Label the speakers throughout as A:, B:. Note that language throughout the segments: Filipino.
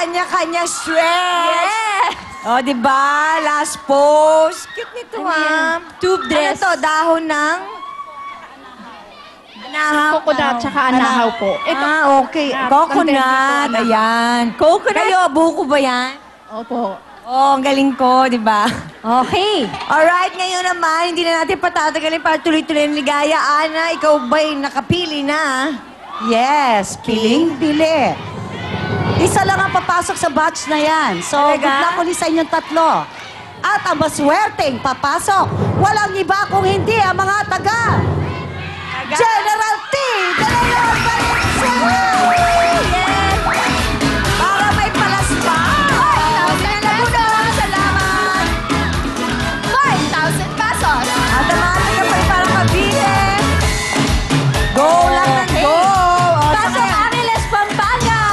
A: kanya-kanya stress.
B: Yes!
A: O, diba? Last pose. Cute nito, ha?
B: Tube dress.
A: Ano to? Dahon ng? Anahaw.
B: Coconut, tsaka anahaw po. Ito,
A: Okay.
B: Ah,
A: Coconut.
B: content dito,
A: Ayan.
B: Coconut?
A: Kayo, buko ba yan?
B: Opo.
A: Oo, ang galing ko, di ba?
B: Okay.
A: Alright, ngayon naman, hindi na natin patatagalin para tuloy-tuloy ang ligaya. Ana, ikaw ba'y nakapili na?
C: Yes, piling-pili. Isa lang ang papasok sa batch na yan. So,
A: Talaga?
C: good luck ulit sa inyong tatlo. At ang maswerteng papasok, walang iba kung hindi ang mga taga General T. De Leon Valenzuela!
A: Yes! Para may palas pa! Laguna, salamat!
B: 5,000 pesos.
A: At amati ka pa rin para Cavite. Go lang ng go! O,
B: Pasok
A: saka-
B: Angeles, Pampanga.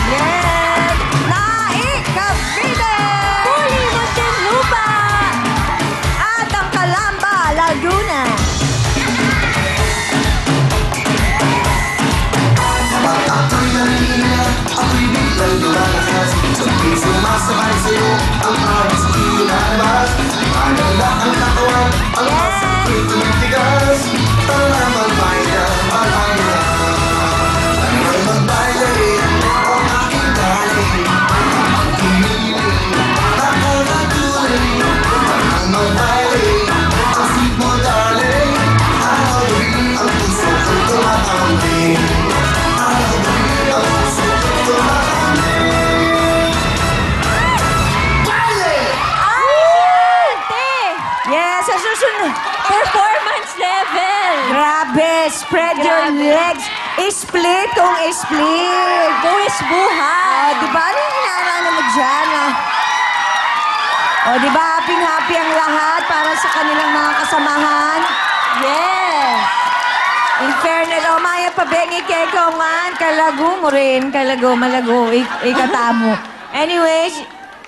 A: Yes! Nai Cavite!
B: Huli Muntinlupa.
A: At ang Calamba, Laguna.
D: Ako'y biglang lumalakas Sa piso masabay sa'yo Ang awis kinalabas Alala ang katawan Ang asap ko'y tumitigas Tara magbaila, magbaila Tara magbaila Ang aking darling Ang piniling Ako na tunay Tara magbaila Ang sweet mo darling Araw rin ang puso ko'y tumatambling Araw rin ang puso ko'y tumatambling
A: Yes, sa susunod.
B: Performance level.
A: Grabe, spread your
B: Grabe.
A: legs. Split kung split.
B: Buwis buhay.
A: Di ba? Ano yung inaarana mo dyan? Di ba? Happy-happy ang lahat para sa kanilang mga kasamahan.
B: Yes.
A: In fairness, Maya pabengi kay Kongan, kalago mo rin, kalago, malago, ikatamo. Anyways,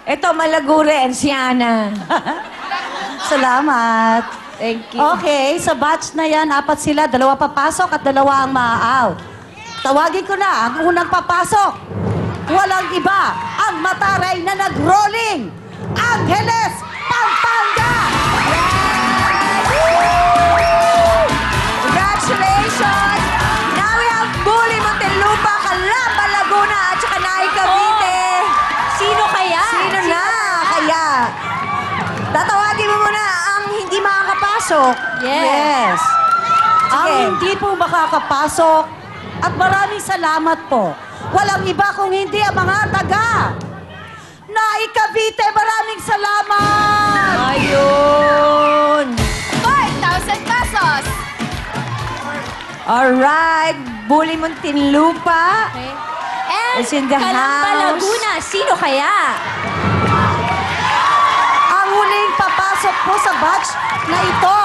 A: ito malago rin, si Ana.
C: Salamat.
A: Thank you.
C: Okay, sa batch na yan, apat sila, dalawa papasok at dalawa ang ma-out. Tawagin ko na ang unang papasok. Walang iba, ang mataray na nag-rolling. Angeles, Pampanga!
A: Congratulations! Now we have Bully Muntinlupa, Calamba, Laguna, at saka Nai Cavite.
B: Sino kaya?
A: Sino na kaya? Tatawagin mo muna ang hindi makakapasok.
B: Yes.
C: Ang
A: Sige.
C: hindi po makakapasok at maraming salamat po. Walang iba kung hindi ang mga taga Nai Cavite. Maraming salamat!
A: Ayun.
B: 5,000 pesos.
A: Alright, Bully Muntinlupa.
B: Okay.
A: It's in the
B: Calamba,
A: house.
B: Laguna. Sino kaya?
C: Ang huling papasok po sa batch na ito